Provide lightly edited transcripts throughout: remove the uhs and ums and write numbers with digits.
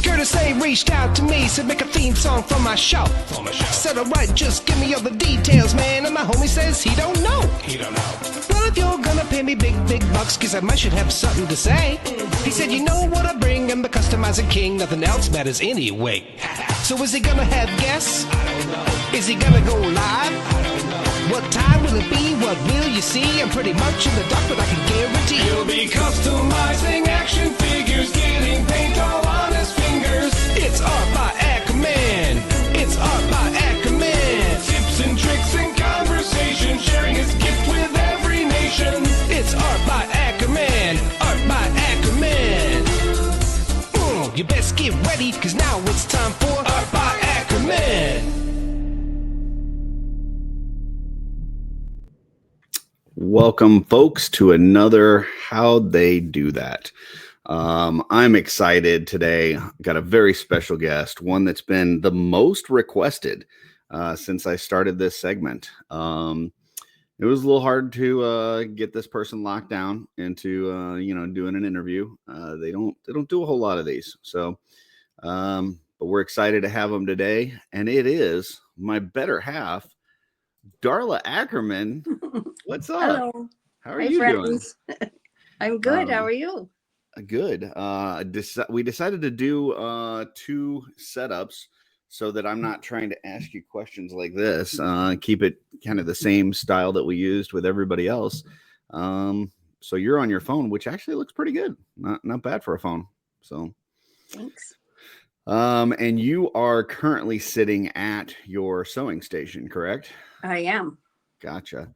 Curtis A reached out to me, said make a theme song for my show. Said alright, just give me all the details, man. And my homie says he don't know. Well, if you're gonna pay me big bucks, cause I might should have something to say. He said, you know what I bring, I'm the customizing king, nothing else matters anyway. So is he gonna have guests? I don't know. Is he gonna go live? I don't know. What time will it be? What will you see? I'm pretty much in the dark, but I can guarantee you'll be customizing action figures, getting paint all on his fingers. It's art by Akerman. It's art by Akerman. Tips and tricks and conversation, sharing his gift with every nation. It's art by Akerman. Art by Akerman. You best get ready, cause now it's time for Art by Akerman. Welcome, folks, to another How'd They Do That? I'm excited today. Got a very special guest, one that's been the most requested since I started this segment. It was a little hard to get this person locked down into doing an interview. They don't do a whole lot of these, so but we're excited to have them today, and it is my better half, Darla Akerman. What's up? Hello. How are you friends. doing? I'm good. How are you? Good. We decided to do 2 setups so that I'm not trying to ask you questions like this. Keep it kind of the same style that we used with everybody else. So you're on your phone, which actually looks pretty good. Not bad for a phone. So thanks. And you are currently sitting at your sewing station, correct? I am. Gotcha.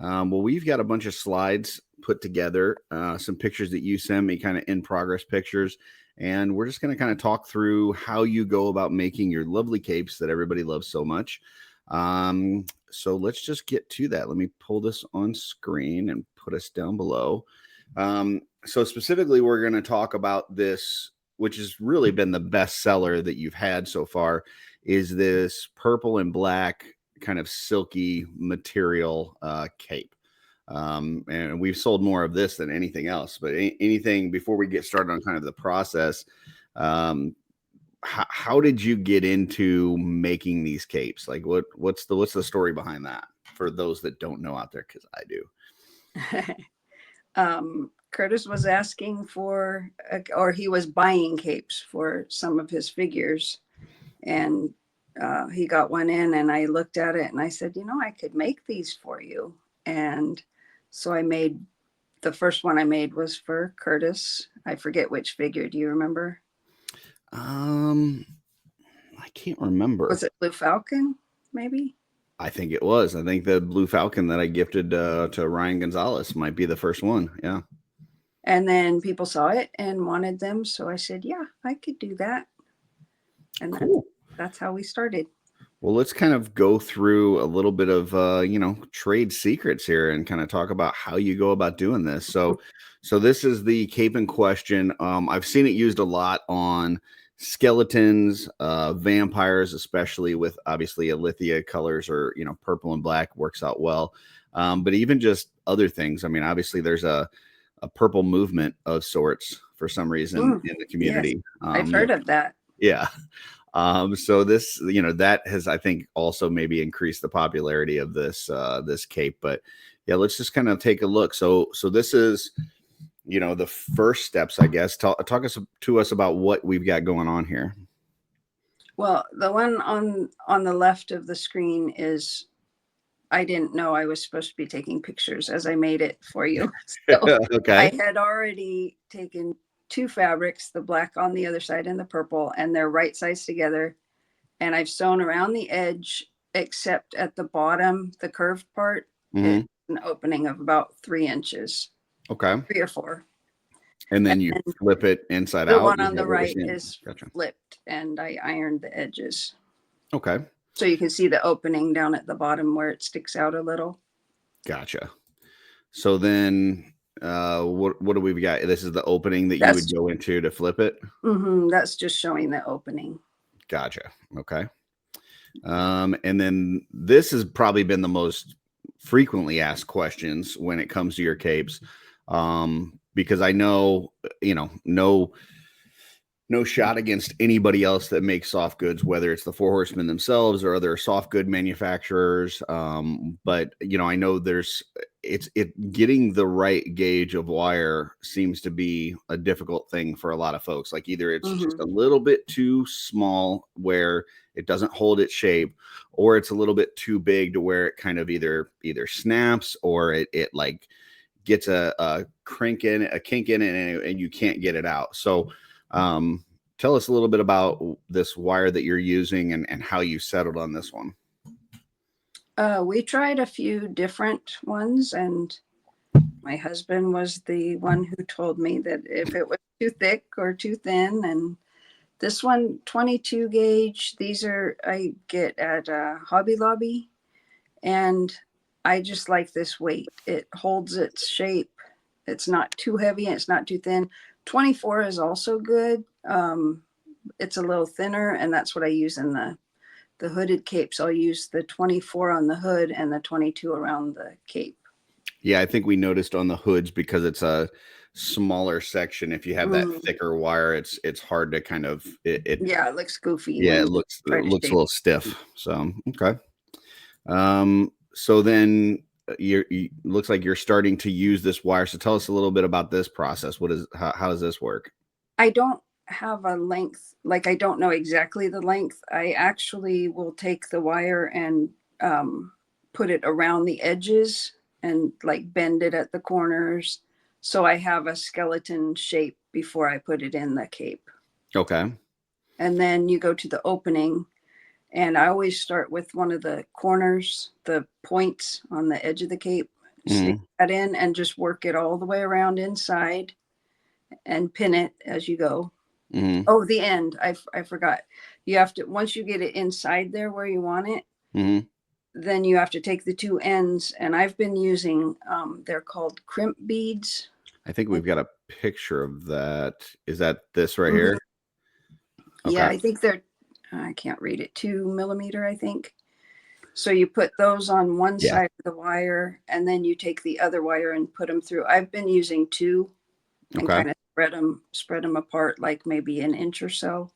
Well, we've got a bunch of slides put together, some pictures that you send me, kind of in progress pictures. And we're just going to kind of talk through how you go about making your lovely capes that everybody loves so much. So let's just get to that. Let me pull this on screen and put us down below. So specifically, we're going to talk about this, which has really been the best seller that you've had so far, is this purple and black kind of silky material cape. And we've sold more of this than anything else, but anything before we get started on kind of the process, how did you get into making these capes? Like what's the story behind that for those that don't know out there? Cause I do. Curtis was asking for, or he was buying capes for some of his figures, and he got one in, and I looked at it and I said, I could make these for you. And so I made, the first one I made was for Curtis. I forget which figure. Do you remember? I can't remember. Was it Blue Falcon, maybe? I think it was. I think the Blue Falcon that I gifted to Ryan Gonzalez might be the first one. Yeah. And then people saw it and wanted them. So I said, yeah, I could do that. And cool. That's how we started. Well, let's kind of go through a little bit of, trade secrets here and kind of talk about how you go about doing this. So this is the cape in question. I've seen it used a lot on skeletons, vampires, especially with obviously Alithia colors, or, purple and black works out well. But even just other things. I mean, obviously there's a purple movement of sorts for some reason in the community. Yes, I've heard of that. Yeah. So this, that has, I think, also maybe increased the popularity of this cape. But yeah, let's just kind of take a look. So this is, the first steps, I guess. Talk to us about what we've got going on here. Well, the one on the left of the screen is, I didn't know I was supposed to be taking pictures as I made it for you. So okay. I had already taken 2 fabrics, the black on the other side and the purple, and they're right sides together. And I've sewn around the edge, except at the bottom, the curved part, it's an opening of about 3 inches. Okay. 3 or 4. And then you flip it inside out. The one on the right is flipped, and I ironed the edges. Okay. So you can see the opening down at the bottom where it sticks out a little. Gotcha. So then what do we got? This is the opening that you would go into to flip it? That's just showing the opening. Gotcha. Okay. And then this has probably been the most frequently asked questions when it comes to your capes. Because I know, no shot against anybody else that makes soft goods, whether it's the Four Horsemen themselves or other soft good manufacturers. But I know it's getting the right gauge of wire seems to be a difficult thing for a lot of folks. Like either it's just a little bit too small where it doesn't hold its shape, or it's a little bit too big to where it kind of either snaps or it like gets a kink in it and you can't get it out. So tell us a little bit about this wire that you're using and how you settled on this one. We tried a few different ones, and my husband was the one who told me that if it was too thick or too thin. And this one, 22 gauge, these I get at Hobby Lobby, and I just like this weight. It holds its shape. It's not too heavy and it's not too thin. 24 is also good. It's a little thinner, and that's what I use in the hooded capes. I'll use the 24 on the hood and the 22 around the cape. Yeah, I think we noticed on the hoods, because it's a smaller section, if you have that thicker wire, it's hard to kind of it looks goofy. Yeah, it looks a little stiff. So okay. So then you looks like you're starting to use this wire. So tell us a little bit about this process. How does this work? I don't have a length, like I don't know exactly the length. I actually will take the wire and put it around the edges and like bend it at the corners, so I have a skeleton shape before I put it in the cape. Okay. And then you go to the opening, and I always start with one of the corners, the points on the edge of the cape, stick that in and just work it all the way around inside and pin it as you go. Oh, the end. I forgot. You have to, once you get it inside there where you want it, then you have to take the two ends. And I've been using, they're called crimp beads. I think we've got a picture of that. Is that this right here? Okay. Yeah, I think I can't read it, 2 millimeter, I think. So you put those on one side of the wire, and then you take the other wire and put them through. I've been using 2 and kind of spread them apart, like maybe an inch or so.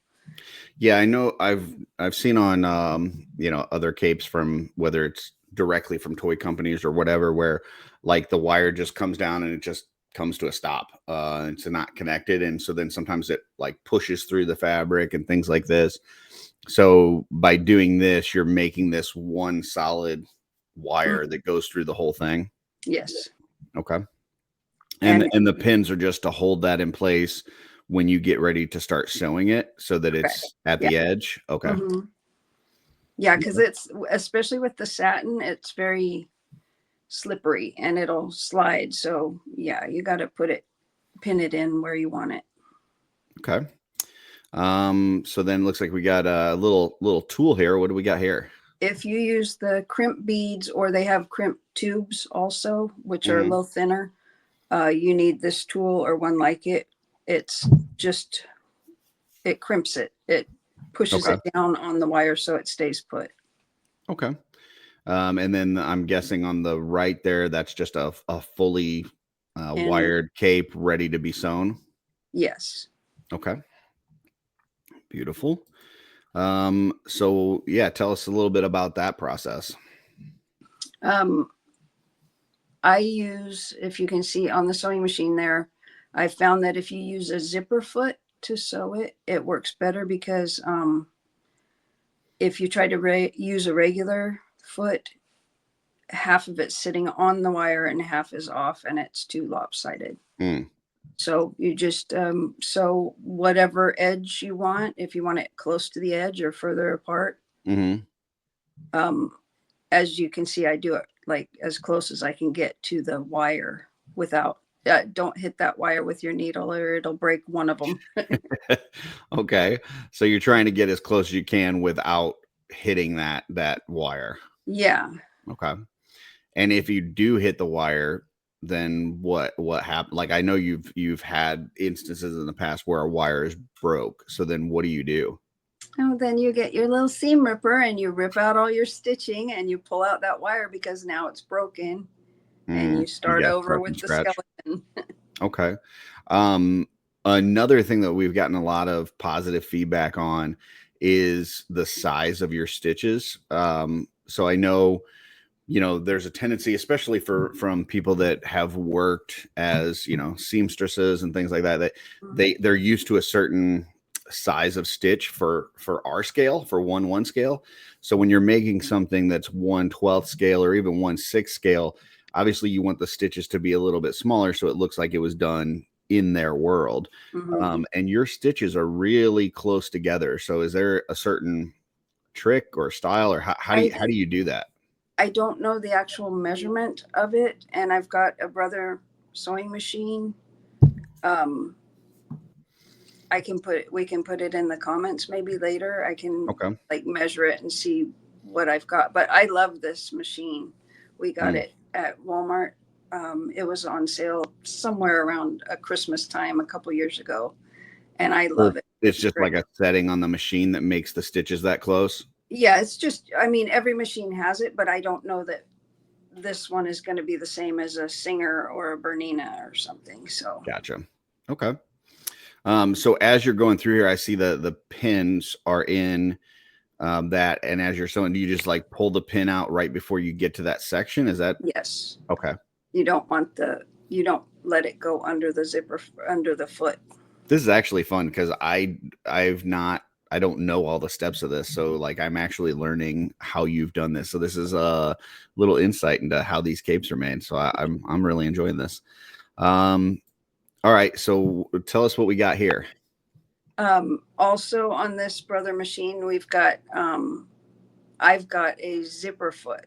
Yeah, I know I've seen on other capes, from whether it's directly from toy companies or whatever, where like the wire just comes down and it just comes to a stop. It's not connected, and so then sometimes it like pushes through the fabric and things like this. So by doing this, you're making this one solid wire that goes through the whole thing. Yes. Okay. And the pins are just to hold that in place when you get ready to start sewing it, so that it's at the edge. Okay. Yeah, because it's, especially with the satin, it's very slippery and it'll slide. So yeah, you got to pin it in where you want it. Okay. So then it looks like we got a little tool here. What do we got here? If you use the crimp beads, or they have crimp tubes also, which are a little thinner, you need this tool or one like it. It's just, it crimps it. It pushes it down on the wire so it stays put. Okay. And then I'm guessing on the right there, that's just a fully wired cape ready to be sewn. Yes. Okay. Beautiful. So yeah, tell us a little bit about that process. I use, if you can see on the sewing machine there, I found that if you use a zipper foot to sew it, it works better, because if you try to use a regular foot, half of it's sitting on the wire and half is off, and it's too lopsided. So you just sew whatever edge you want. If you want it close to the edge or further apart. As you can see, I do it like as close as I can get to the wire without, don't hit that wire with your needle or it'll break one of them. Okay. So you're trying to get as close as you can without hitting that wire. Yeah. Okay. And if you do hit the wire, then what happened? Like, I know you've had instances in the past where a wire is broke. So then what do you do? Oh, then you get your little seam ripper and you rip out all your stitching and you pull out that wire, because now it's broken, and you start over with the skeleton. Okay. Another thing that we've gotten a lot of positive feedback on is the size of your stitches. So I know, there's a tendency, especially from people that have worked as, seamstresses and things like that, that they're used to a certain size of stitch for our scale, for 1/1 scale. So when you're making something that's 1/12 scale or even 1/6 scale, obviously you want the stitches to be a little bit smaller so it looks like it was done in their world. And your stitches are really close together. So is there a certain trick or style, or how do you do that? I don't know the actual measurement of it, and I've got a brother sewing machine. We can put it in the comments maybe later. I can Okay. like measure it and see what I've got. But I love this machine. We got it at Walmart. It was on sale somewhere around a Christmas time a couple years ago, and I love it. It's just like a setting on the machine that makes the stitches that close. Yeah, it's just, I mean, every machine has it, but I don't know that this one is going to be the same as a Singer or a Bernina or something. So Gotcha. Okay. So as you're going through here, I see the pins are in that, and as you're sewing, do you just like pull the pin out right before you get to that section? Is that yes? okay? You don't let it go under the zipper, under the foot. This is actually fun because I don't know all the steps of this. So like I'm actually learning how you've done this. So this is a little insight into how these capes are made. So I'm really enjoying this. All right. So tell us what we got here. Also on this brother machine, we've got, I've got a zipper foot.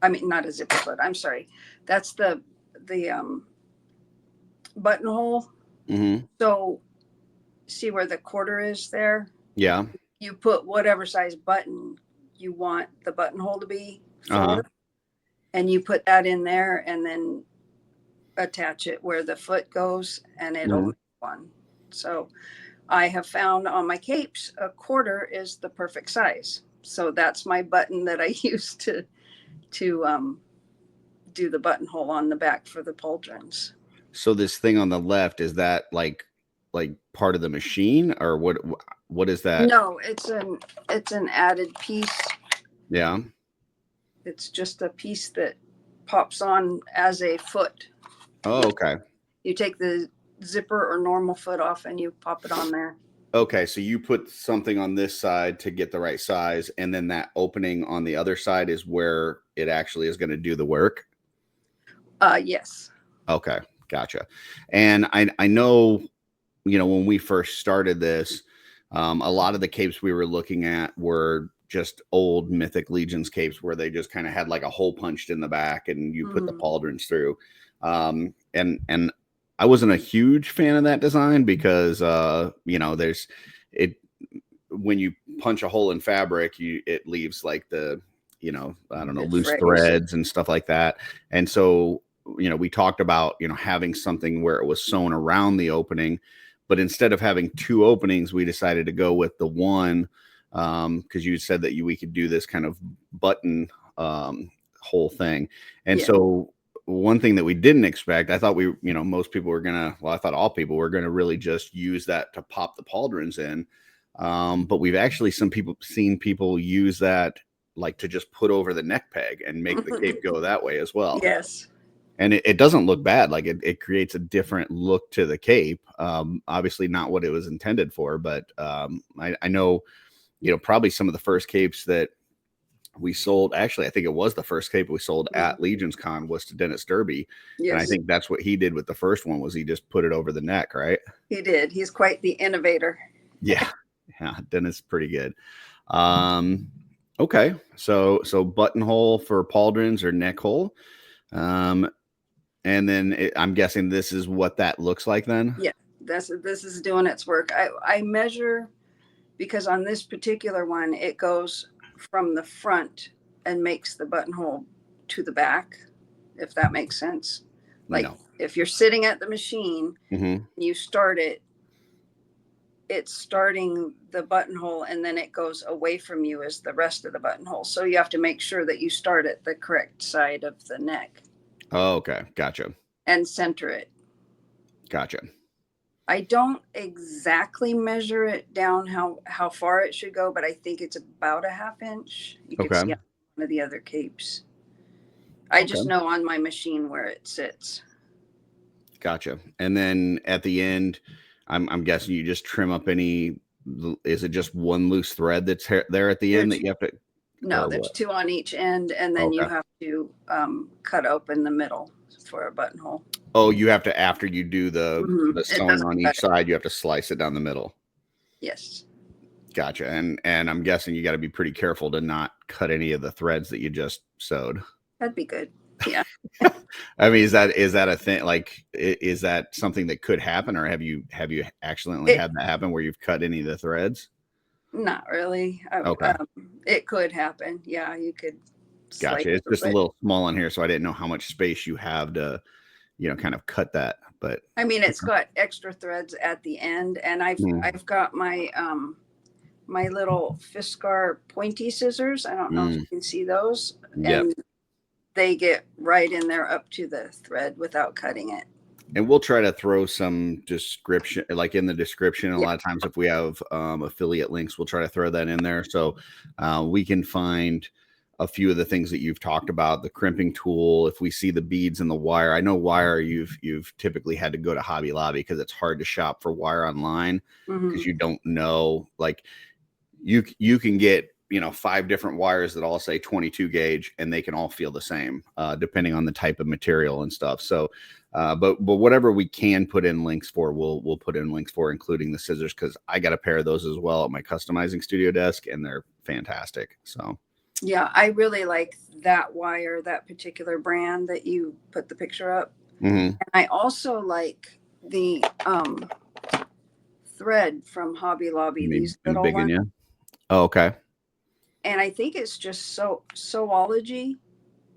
I mean, not a zipper foot. I'm sorry. That's the buttonhole. So see where the quarter is there? Yeah. You put whatever size button you want the buttonhole to be for, and you put that in there and then attach it where the foot goes, and it'll make one. So I have found on my capes, a quarter is the perfect size. So that's my button that I use to do the buttonhole on the back for the pauldrons. So this thing on the left, is that like part of the machine, or what is that? No, it's an added piece. Yeah. It's just a piece that pops on as a foot. Oh, okay. You take the zipper or normal foot off and you pop it on there. Okay, so you put something on this side to get the right size, and then that opening on the other side is where it actually is going to do the work. Yes. Okay, gotcha. And I know, when we first started this, a lot of the capes we were looking at were just old Mythic Legions capes where they just kind of had like a hole punched in the back and you put the pauldrons through. And I wasn't a huge fan of that design because, there's when you punch a hole in fabric, it leaves like the, I don't know, loose threads and stuff like that. And so, we talked about, having something where it was sewn around the opening, but instead of having two openings, we decided to go with the one, because you said that we could do this kind of button whole thing. And so one thing that we didn't expect, I thought most people were I thought all people were gonna really just use that to pop the pauldrons in. But we've actually seen people use that like to just put over the neck peg and make the cape go that way as well. Yes. And it doesn't look bad. Like it creates a different look to the cape. Obviously not what it was intended for, but I know, probably some of the first capes that we sold, actually, I think it was the first cape we sold at Legions Con was to Dennis Derby. Yes. And I think that's what he did with the first one, was he just put it over the neck, right? He did. He's quite the innovator. Yeah. Dennis is pretty good. Okay. So buttonhole for pauldrons or neck hole. And then I'm guessing this is what that looks like then? Yeah, this is doing its work. I measure, because on this particular one, it goes from the front and makes the buttonhole to the back, if that makes sense. Like if you're sitting at the machine, you start it, it's starting the buttonhole and then it goes away from you as the rest of the buttonhole. So you have to make sure that you start at the correct side of the neck. Oh, okay. Gotcha. and center it. Gotcha. I don't exactly measure it down how far it should go, but I think it's about a 1/2 inch. You can Okay. see on one of the other capes. I just Okay. know on my machine where it sits. Gotcha. And then at the end, I'm guessing you just trim up any. Is it just one loose thread that's there at the end that you have to? No, Or there's what? 2 on each end, and then you Okay. have to cut open the middle for a buttonhole. Oh, you have to, after you do the It sewing doesn't on cut each side, you have to slice it down the middle. Yes. Gotcha. And I'm guessing you got to be pretty careful to not cut any of the threads that you just sewed. That'd be good. Yeah. I mean, is that a thing? Like, is that something that could happen, or have you accidentally had that happen where you've cut any of the threads? Not really. Okay. It could happen. Yeah, you could. Gotcha. It's just a little small in here, so I didn't know how much space you have to, kind of cut that. But I mean, it's got extra threads at the end, and I've got my my little Fiskars pointy scissors. I don't know if you can see those, and they get right in there up to the thread without cutting it. And we'll try to throw some description, like in the description. A lot of times, if we have affiliate links, we'll try to throw that in there, so we can find a few of the things that you've talked about. The crimping tool. If we see the beads and the wire, I know wire. You've typically had to go to Hobby Lobby because it's hard to shop for wire online because you don't know. Like you can get 5 different wires that all say 22 gauge, and they can all feel the same depending on the type of material and stuff. So. But whatever we can put in links for, we'll put in links for, including the scissors, because I got a pair of those as well at my customizing studio desk, and they're fantastic. So yeah, I really like that wire, that particular brand that you put the picture up. And I also like the thread from Hobby Lobby. These little big ones. Oh, okay. And I think it's just Sewology,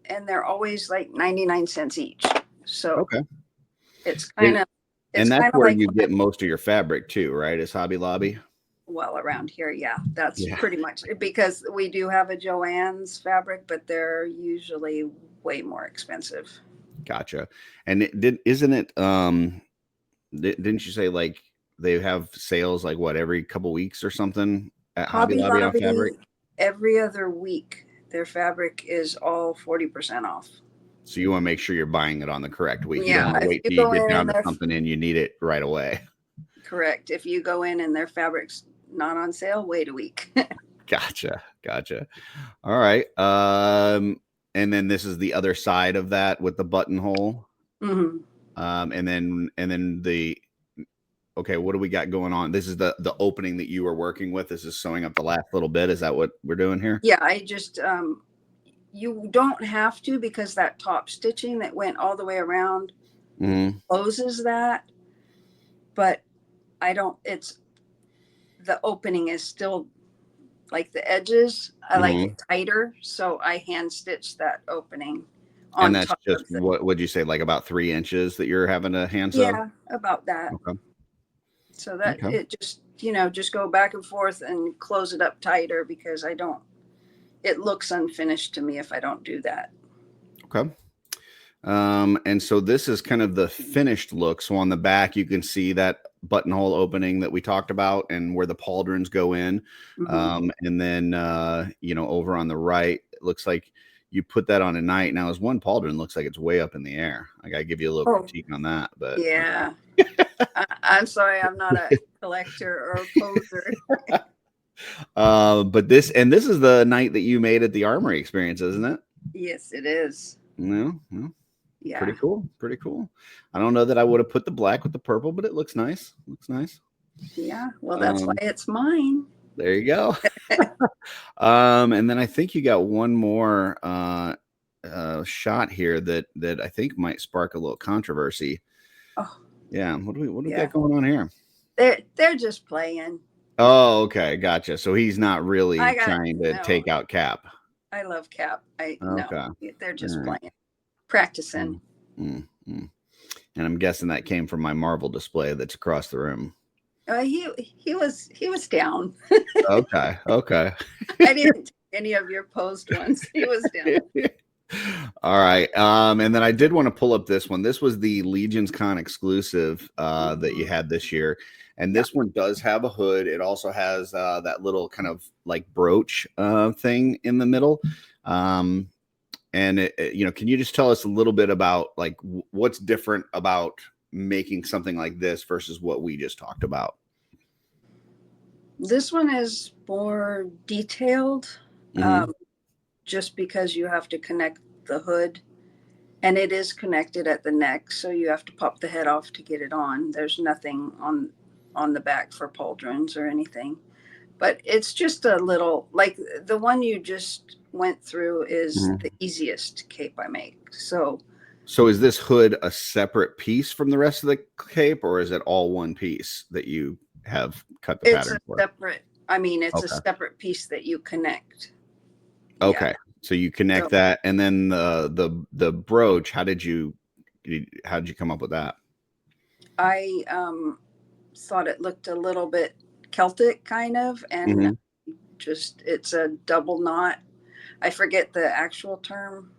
and they're always like 99 cents each. So it's kind of, and that's where you get most of your fabric too, right? Is Hobby Lobby? Well, around here, yeah, that's pretty much it, because we do have a Joann's fabric, but they're usually way more expensive. Gotcha. And isn't it? Didn't you say like they have sales like what, every couple weeks or something at Hobby Lobby on fabric? Every other week, their fabric is all 40% off. So you want to make sure you're buying it on the correct week. Yeah, you don't want to wait till you get down to something and you need it right away. Correct. If you go in and their fabric's not on sale, wait a week. Gotcha. All right. And then this is the other side of that with the buttonhole. And then what do we got going on? This is the opening that you were working with. This is sewing up the last little bit. Is that what we're doing here? Yeah, I just you don't have to, because that top stitching that went all the way around closes that, but I don't, the opening is still like the edges. I like it tighter, so I hand stitch that opening on and that's top just of what would you say, like about 3 inches that you're having to hand sew? Yeah, about that. So that it just just go back and forth and close it up tighter, because it looks unfinished to me if I don't do that. Okay. And so this is kind of the finished look. So on the back, you can see that buttonhole opening that we talked about and where the pauldrons go in. And then, over on the right, it looks like you put that on a night. Now, as one pauldron looks like it's way up in the air. I got to give you a little critique on that, but yeah, I'm sorry. I'm not a collector or a poser. But this is the night that you made at the Armory Experience, isn't it? Yes, it is. No. Yeah. Pretty cool. I don't know that I would have put the black with the purple, but it looks nice. Yeah. Well, that's why it's mine. There you go. And then I think you got one more shot here that I think might spark a little controversy. Oh. Yeah. What do we got going on here? They're just playing. Oh, okay, gotcha. So he's not really trying to take out Cap. I love Cap. No, they're just playing, practicing. And I'm guessing that came from my Marvel display that's across the room. He was down. Okay. I didn't take any of your posed ones. He was All right. And then I did want to pull up this one. This was the Legions Con exclusive that you had this year. And this one does have a hood. It also has that little kind of like brooch thing in the middle. And can you just tell us a little bit about like what's different about making something like this versus what we just talked about? This one is more detailed, just because you have to connect the hood, and it is connected at the neck, so you have to pop the head off to get it on. There's nothing on the back for pauldrons or anything, but it's just a little, like the one you just went through is the easiest cape I make. So is this hood a separate piece from the rest of the cape, or is it all one piece that you have cut the pattern for? It's a separate piece that you connect. Okay. Yeah. So you connect that, and then the brooch, how did you come up with that? I thought it looked a little bit Celtic kind of, and it's a double knot. I forget the actual term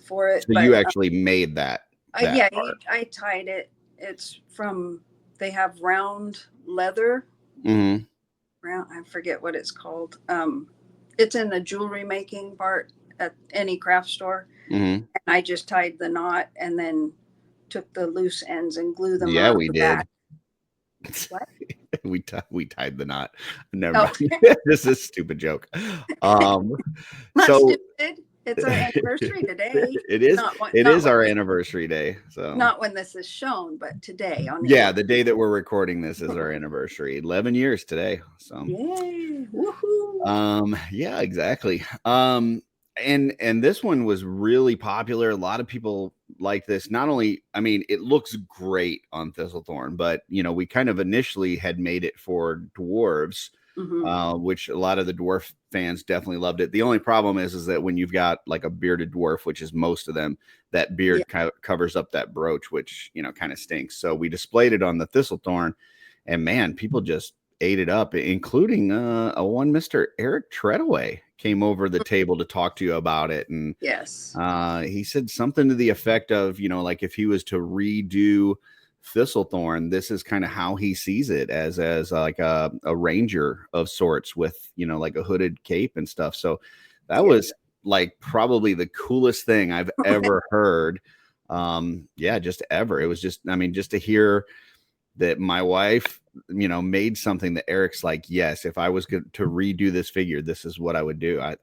for it. So you actually made that I tied it. It's from, they have round leather. Round, I forget what it's called. It's in the jewelry making part at any craft store. And I just tied the knot and then took the loose ends and glued them. Yeah, we did. Back. What? we tied the knot. Never mind. This is a stupid joke. Not stupid. It's our anniversary today. It is. It is our anniversary day. So not when this is shown, but today on the day that we're recording this is our anniversary. 11 years today. So yay! Woohoo! Yeah, exactly. And this one was really popular. A lot of people like this. Not only, I mean, it looks great on Thistlethorn, but we kind of initially had made it for dwarves. Which a lot of the dwarf fans definitely loved it. The only problem is that when you've got like a bearded dwarf, which is most of them, that beard covers up that brooch, which kind of stinks. So we displayed it on the Thistlethorn, and man, people just ate it up, including a one Mr. Eric Treadaway came over the table to talk to you about it. And yes, he said something to the effect of, like if he was to redo Thistlethorn, this is kind of how he sees it, as like a ranger of sorts with like a hooded cape and stuff. So that was like probably the coolest thing I've ever heard. Just ever. It was just, I mean, just to hear that my wife made something that Eric's like, yes, if I was to redo this figure, this is what I would do. I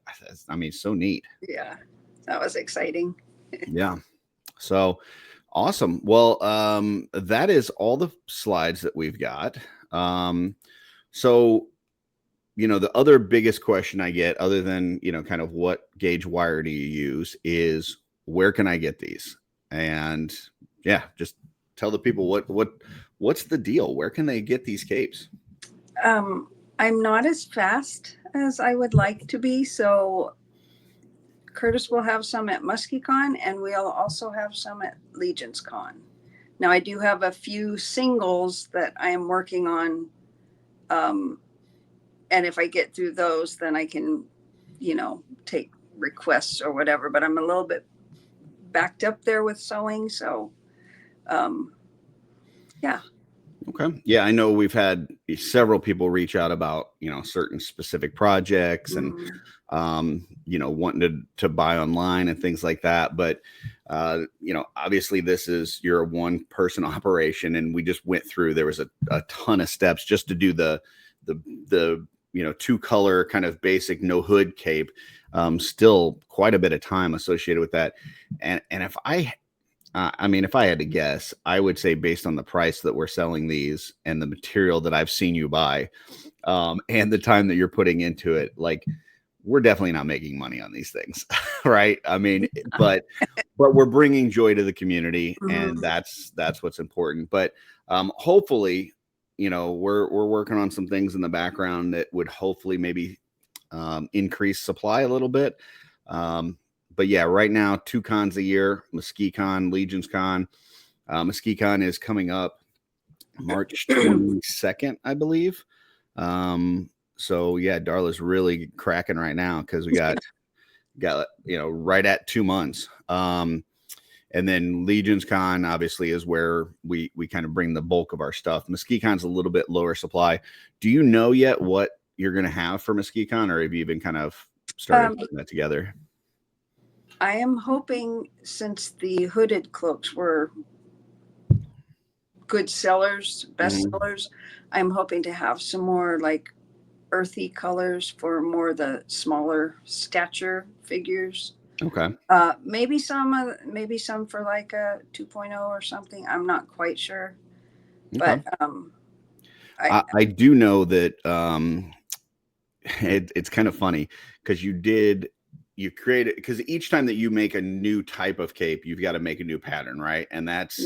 mean, so neat. Yeah, that was exciting. Yeah. So awesome. Well, that is all the slides that we've got. So, the other biggest question I get, other than, kind of what gauge wire do you use, is where can I get these? And just tell the people what's the deal? Where can they get these capes? I'm not as fast as I would like to be. So Curtis will have some at MuskyCon, and we'll also have some at Legions Con. Now, I do have a few singles that I am working on. And if I get through those, then I can, take requests or whatever. But I'm a little bit backed up there with sewing. So, yeah. Okay. Yeah, I know we've had several people reach out about, certain specific projects and, wanting to buy online and things like that. But, obviously this is your one person operation, and we just went through, there was a ton of steps just to do the two color kind of basic no hood cape. Still quite a bit of time associated with that. And if if I had to guess, I would say based on the price that we're selling these and the material that I've seen you buy, and the time that you're putting into it, like, we're definitely not making money on these things, right? I mean, but we're bringing joy to the community, and that's what's important. But hopefully, we're working on some things in the background that would hopefully maybe increase supply a little bit. But yeah, right now, 2 cons a year, MuskyCon, Legions Con. MuskyCon is coming up March 22nd, I believe. So yeah, Darla's really cracking right now because we got got, right at 2 months. And then Legion's Con obviously is where we kind of bring the bulk of our stuff. Mesquite Con's a little bit lower supply. Do you know yet what you're going to have for Mesquite Con, or have you even kind of started putting that together? I am hoping, since the hooded cloaks were good sellers, best sellers, I'm hoping to have some more like earthy colors for more the smaller stature figures. Okay. Maybe some for like a 2.0 or something. I'm not quite sure. Okay. But I do know that it's kind of funny because you create it, because each time that you make a new type of cape, you've got to make a new pattern, right? And that's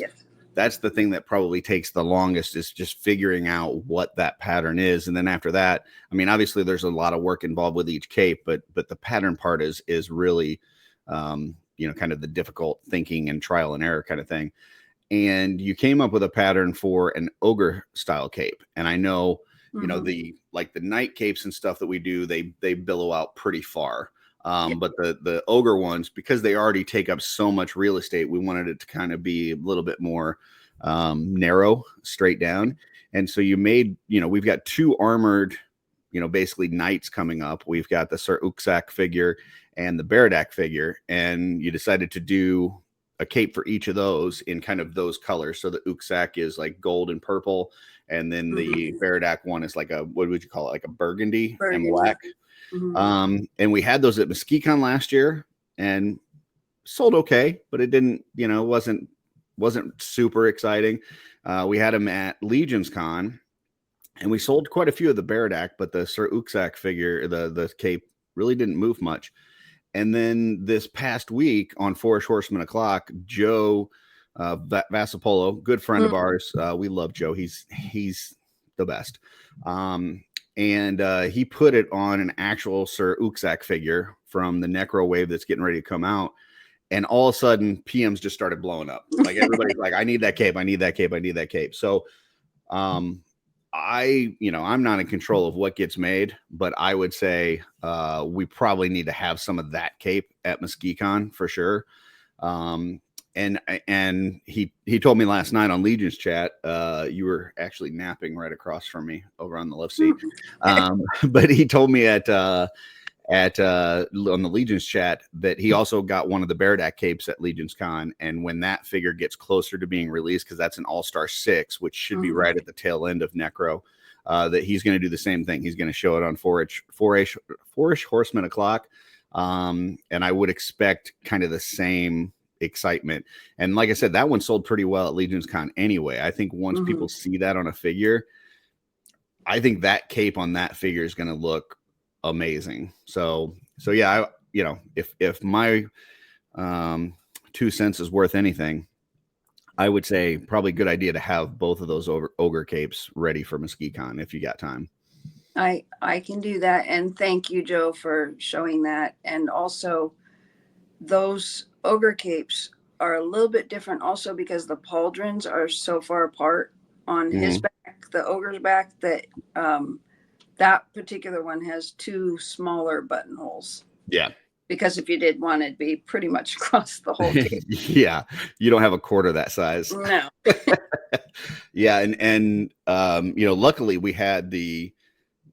the thing that probably takes the longest, is just figuring out what that pattern is. And then after that, I mean, obviously there's a lot of work involved with each cape, but the pattern part is really, kind of the difficult thinking and trial and error kind of thing. And you came up with a pattern for an ogre style cape. And I know, the night capes and stuff that we do, they billow out pretty far. But the ogre ones, because they already take up so much real estate, we wanted it to kind of be a little bit more narrow, straight down. And so you made, we've got 2 armored, basically knights coming up. We've got the Sir Uksak figure and the Baradak figure, and you decided to do a cape for each of those in kind of those colors. So the Uksak is like gold and purple, and then the Baradak one is like what would you call it? Like a burgundy. And black. And we had those at Mesquite Con last year and sold okay, but it didn't, wasn't super exciting. We had them at Legion's Con, and we sold quite a few of the Baradak, but the Sir Uksak figure, the cape, really didn't move much. And then this past week on Fourish Horseman O'Clock, Joe Vassapolo, good friend of ours. We love Joe. He's the best. And he put it on an actual Sir Uksak figure from the Necro wave that's getting ready to come out. And all of a sudden, PMs just started blowing up. Like, everybody's like, I need that cape. I need that cape. I need that cape. So, I'm not in control of what gets made, but I would say we probably need to have some of that cape at Mesquite Con for sure. And he told me last night on Legion's chat, you were actually napping right across from me over on the left seat. But he told me on the Legion's chat that he also got one of the Baradak capes at Legion's Con. And when that figure gets closer to being released, because that's an All-Star 6, which should be right at the tail end of Necro, that he's going to do the same thing. He's going to show it on Fourish Horseman O'Clock. And I would expect kind of the same excitement. And like I said, that one sold pretty well at Legion's Con anyway. I think once people see that on a figure, I think that cape on that figure is going to look amazing. So yeah, if my 2 cents is worth anything, I would say probably a good idea to have both of those ogre capes ready for Mesquite Con if you got time. I can do that, and thank you, Joe, for showing that. And also, those ogre capes are a little bit different also because the pauldrons are so far apart on his back, the ogre's back, that that particular one has 2 smaller buttonholes. Yeah. Because if you did one, it'd be pretty much across the whole cape. Yeah. You don't have a quarter that size. No. Yeah. And luckily we had the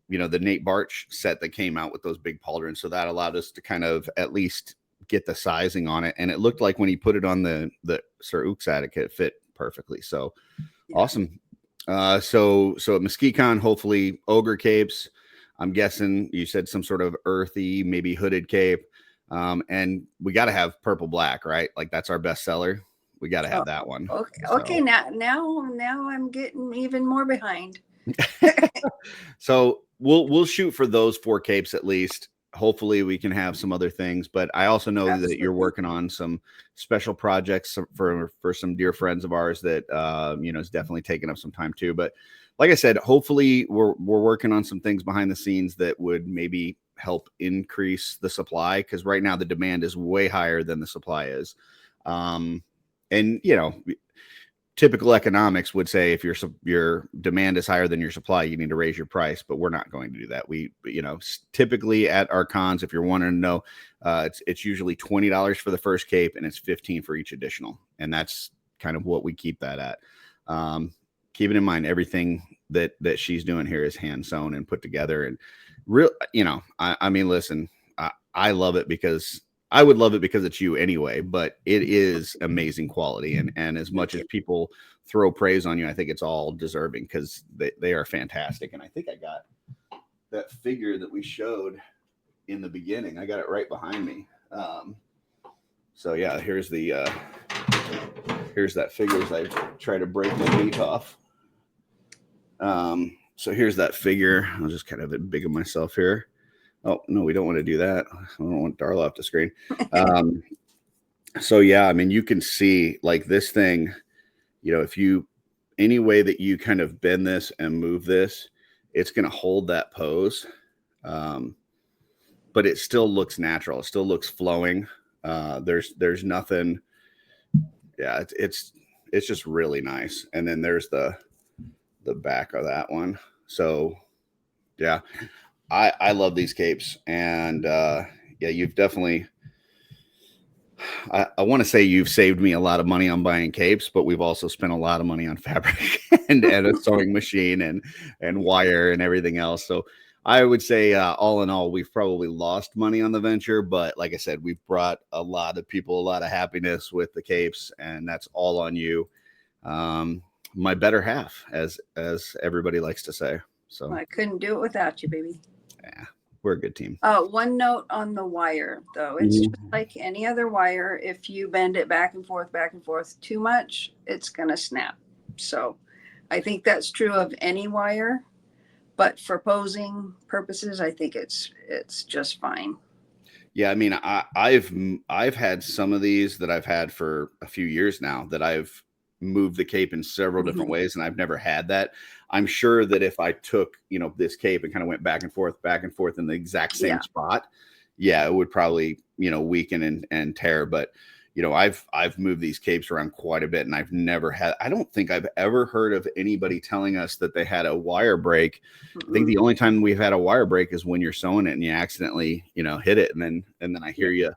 Nate Barch set that came out with those big pauldrons. So that allowed us to kind of at least get the sizing on it. And it looked like when he put it on the Sir Uksak, it fit perfectly. So awesome. So at Mesquite Con, hopefully ogre capes. I'm guessing you said some sort of earthy, maybe hooded cape. And we got to have purple black, right? Like, that's our best seller. We got to have that one. Okay. So. Okay. Now I'm getting even more behind. So we'll shoot for those 4 capes at least. Hopefully we can have some other things, but I also know that you're working on some special projects for some dear friends of ours that, is definitely taking up some time too. But like I said, hopefully we're working on some things behind the scenes that would maybe help increase the supply. Cause right now the demand is way higher than the supply is. And typical economics would say if your demand is higher than your supply, you need to raise your price, but we're not going to do that. We, typically at our cons, if you're wanting to know, it's usually $20 for the first cape and it's $15 for each additional. And that's kind of what we keep that at. Keeping in mind, everything that she's doing here is hand sewn and put together, and real, I mean, listen, I love it because I would love it because it's you anyway, but it is amazing quality. And as much as people throw praise on you, I think it's all deserving because they are fantastic. And I think I got that figure that we showed in the beginning. I got it right behind me. So yeah, here's that figure as I try to break my beak off. So here's that figure. I'll just kind of big of myself here. Oh, no, we don't want to do that. I don't want Darla off the screen. So, yeah, I mean, you can see like this thing, if you, any way that you kind of bend this and move this, it's going to hold that pose. But it still looks natural. It still looks flowing. There's nothing. Yeah, it's just really nice. And then there's the back of that one. So, yeah. I love these capes, and yeah, you've definitely, I want to say you've saved me a lot of money on buying capes, but we've also spent a lot of money on fabric and a sewing machine and wire and everything else. So I would say all in all, we've probably lost money on the venture, but like I said, we've brought a lot of people a lot of happiness with the capes, and that's all on you. My better half, as everybody likes to say. So I couldn't do it without you, baby. Yeah, we're a good team. One note on the wire, though. It's just like any other wire. If you bend it back and forth too much, it's going to snap. So I think that's true of any wire. But for posing purposes, I think it's just fine. Yeah, I mean, I've had some of these that I've had for a few years now that I've moved the cape in several different ways, and I've never had that. I'm sure that if I took, this cape and kind of went back and forth in the exact same spot, yeah, it would probably, weaken and tear. But, I've moved these capes around quite a bit, and I've never had, I don't think I've ever heard of anybody telling us that they had a wire break. I think the only time we've had a wire break is when you're sewing it and you accidentally, hit it. And then I hear you,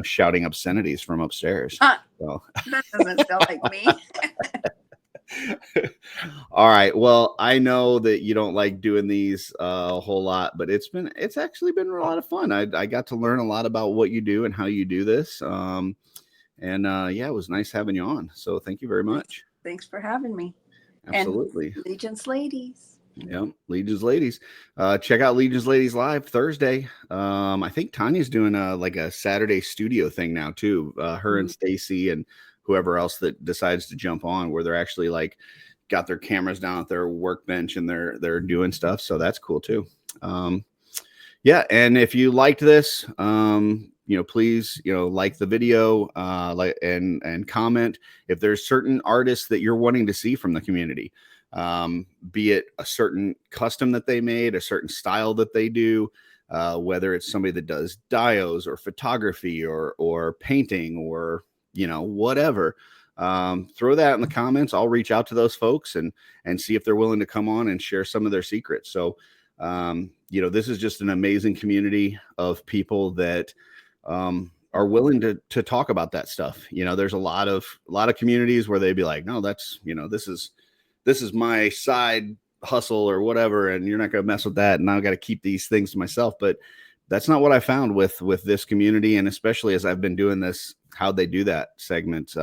shouting obscenities from upstairs. So. That doesn't sound like me. All right. Well, I know that you don't like doing these a whole lot, but it's actually been a lot of fun. I got to learn a lot about what you do and how you do this. Yeah, it was nice having you on. So thank you very much. Thanks for having me. Absolutely. And Legion's Ladies. Yeah, Legion's Ladies. Check out Legion's Ladies live Thursday. I think Tanya's doing a Saturday studio thing now too. Her and Stacy and whoever else that decides to jump on, where they're actually like got their cameras down at their workbench and they're doing stuff. So that's cool too. Yeah, and if you liked this, please, like the video, and comment if there's certain artists that you're wanting to see from the community. Be it a certain custom that they made, a certain style that they do, whether it's somebody that does dios or photography or painting or whatever. Throw that in the comments. I'll reach out to those folks and see if they're willing to come on and share some of their secrets. So this is just an amazing community of people that are willing to talk about that stuff. There's a lot of communities where they'd be like, no, that's this is my side hustle or whatever, and you're not going to mess with that, and I've got to keep these things to myself. But that's not what I found with this community, and especially as I've been doing this How'd They Do That segment.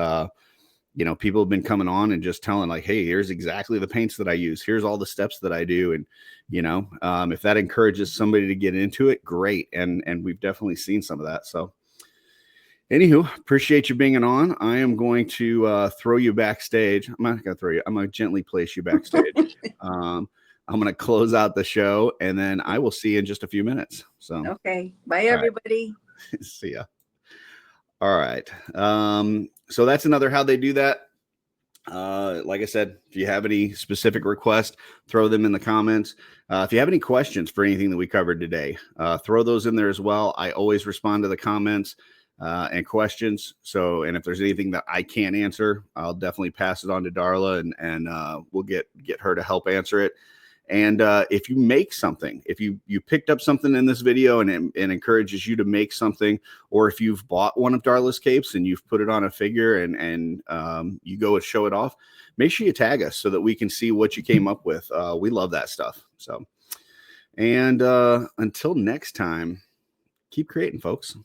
People have been coming on and just telling like, hey, here's exactly the paints that I use. Here's all the steps that I do. And, if that encourages somebody to get into it, great. And we've definitely seen some of that. So anywho, appreciate you being on. I am going to throw you backstage. I'm not going to throw you. I'm going to gently place you backstage. I'm going to close out the show, and then I will see you in just a few minutes. So okay. Bye, everybody. Right. See ya. All right. So that's another How They Do That. Like I said, if you have any specific requests, throw them in the comments. If you have any questions for anything that we covered today, throw those in there as well. I always respond to the comments. and questions. So, and if there's anything that I can't answer, I'll definitely pass it on to Darla, and we'll get her to help answer it. And if you make something, if you picked up something in this video and encourages you to make something, or if you've bought one of Darla's capes and you've put it on a figure and you go and show it off, make sure you tag us so that we can see what you came up with. We love that stuff. So, and until next time, keep creating, folks.